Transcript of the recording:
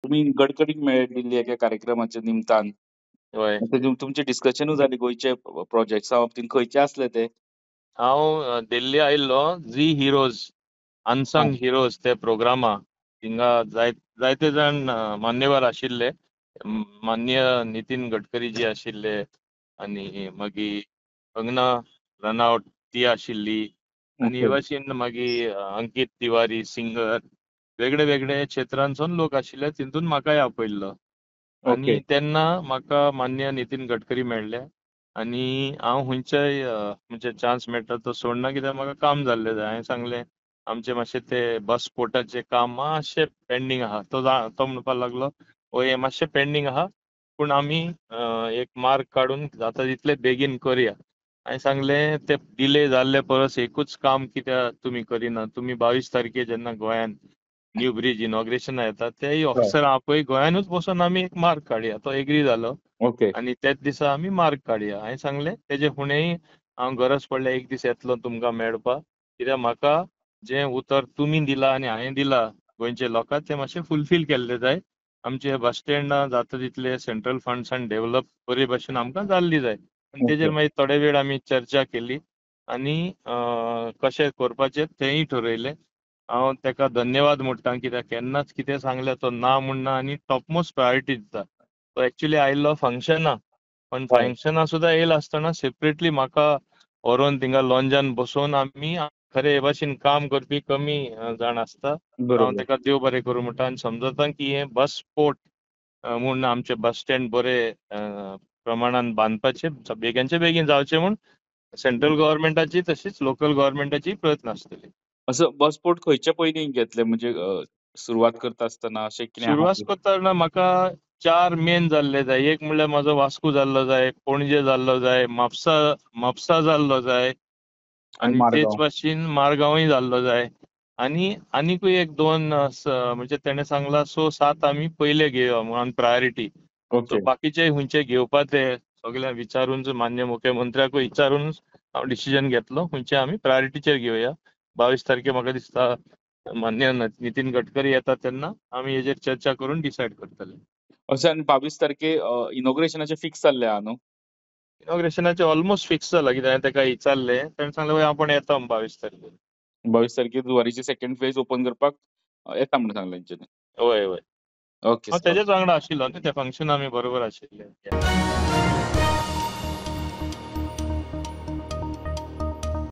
तुमी गडकरीक मेळ्ळे दिल्ली एका कार्यक्रमाच्या निमतान. होय. तुमचें डिस्कशनूय जालें गोंयचे प्रोजेक्ट्सा बाबतींत खंयचे आसले ते? हांव दिल्ली आयिल्लो झी हिरोज हां. अनसंग हिरोज ते प्रोग्रामा थिंगा जायते जाण मान्यवर आशिल्ले. माननीय नितीन गडकरी जी आशिल्ले आनी मागीर कंगना रनौत ती आशिल्ली आनी हे ओके. भाशेन मागीर अंकीत तिवारी सिंगर वेगळे वेगळे क्षेत्रांसून लोक आशिल्ले तितून म्हाकाय आपयल्लो ओके. आनी तेन्ना म्हाका माननीय नितीन गडकरी मेळ्ळे आनी हांव खंयच्याय म्हणजे चान्स मेळटा तो सोडना कित्याक म्हाका काम जाल्लें जाय. हांवें सांगलें आमचें मातशें ते बस स्पोर्टाचें काम मातशें पेंडींग आहा. तो म्हणपाक लागलो हें मातशें पेंडींग आहा पूण आमी एक मार्ग काडून जाता तितले बेगीन करया. हांवें सांगलें तें डिले जाल्ले परस एकूच काम कित्याक तुमी करिना? तुमी 22 तारखेर जेन्ना गोंयान न्यू ब्रीज इनॉग्रेशना येता तेय हय. ऑफिसर आपय गोंयानूच बसून आमी एक मार्ग काडया. तो एग्री जालो ओके. आनी तेच दिसा आमी मार्ग काडया. हांवें सांगलें तेजे फुडेंय हांव गरज पडल्यार एक दीस येतलो तुमकां मेळपाक कित्याक म्हाका जें उतर तुमी दिलां आनी हांवें दिलां गोंयच्या लोकांक तें मातशें फुलफील केल्लें जाय. आमचे बस स्टँडा जाता तितले सेंट्रल फंड्सान डेव्हलप बरे भशेन आमकां जाल्ली जाय. आनी तेजेर ओके. मागीर थोडे वेळ आमी चर्चा केली आनी कशें करपाचें तेंय ठरयलें. हांव तेका धन्यवाद म्हणटा कित्याक केन्नाच कितें सांगलें तो ना म्हणना आनी टॉपमोस्ट प्रायोरिटी दिता. तो एक्चुअली आयिल्लो फंक्शना पण हय. फंक्शना सुद्दां येयला आसतना सेपरेटली म्हाका व्हरोन थिंगा लॉन्जान बसोवन आमी खरे हे भाशेन काम करपी कमी जाण आसता. हांव बरोबर. तेका देव बरें करूं म्हणटा आनी समजता की हें बस स्पोर्ट म्हूण आमचे बस स्टँड बरे प्रमाणान बांदपाचे बेगीनचे बेगीन जावचें म्हूण सेंट्रल गव्हर्मेंटाची तशीच लोकल गव्हर्मेंटाची प्रयत्न आसतले. असो बस स्पोर्ट खंयच्या पयलीं घेतले म्हणजे सुरवात करता आसतना अशें कितें आहा? सुरवात करतना म्हाका 4 मेन जाल्ले जाय. एक म्हणल्यार म्हाजो वास्को जाल्लो जाय, पणजे जाल्लो जाय, म्हापसा जाल्लो जाय आनी आनी तेच मारगांव. भाशेन मारगांवूय जाल्लो जाय. आनीकूय एक 2 म्हणजे तेणें सांगलां 6-7 आमी पयले घेवया म्हणून प्रायोरिटी. So okay. बाकीचे खंयचे घेवपा ते सगळ्यांक विचारून माननीय मुख्यमंत्र्याकूय विचारूनच हांव डिसिजन घेतलो खंयचे आमी प्रायोरिटीचेर घेवया. 22 तारखेर म्हाका दिसता माननीय नितीन गडकरी येता तेन्ना आमी हेजेर चर्चा करून डिसायड करतले. अशें आनी 22 तारखेर इनॉग्रेशनाचें फिक्स जाल्लें आहा न्हू? इनॉग्रेशनाचें ऑलमोस्ट फिक्स जाला कित्याक हांवें तेका विचारलें तेणें सांगलें आपण येता 22 तारखेर. 22 तारखेर जुवारीची सेकंड फेज ओपन करपाक येता म्हणून सांगलें तेंच्यांनी. होय. ओके हांव सर. तेजेच वांगडा आशिल्लो न्ही त्या फंक्शनाक आमी बरोबर आशिल्ले.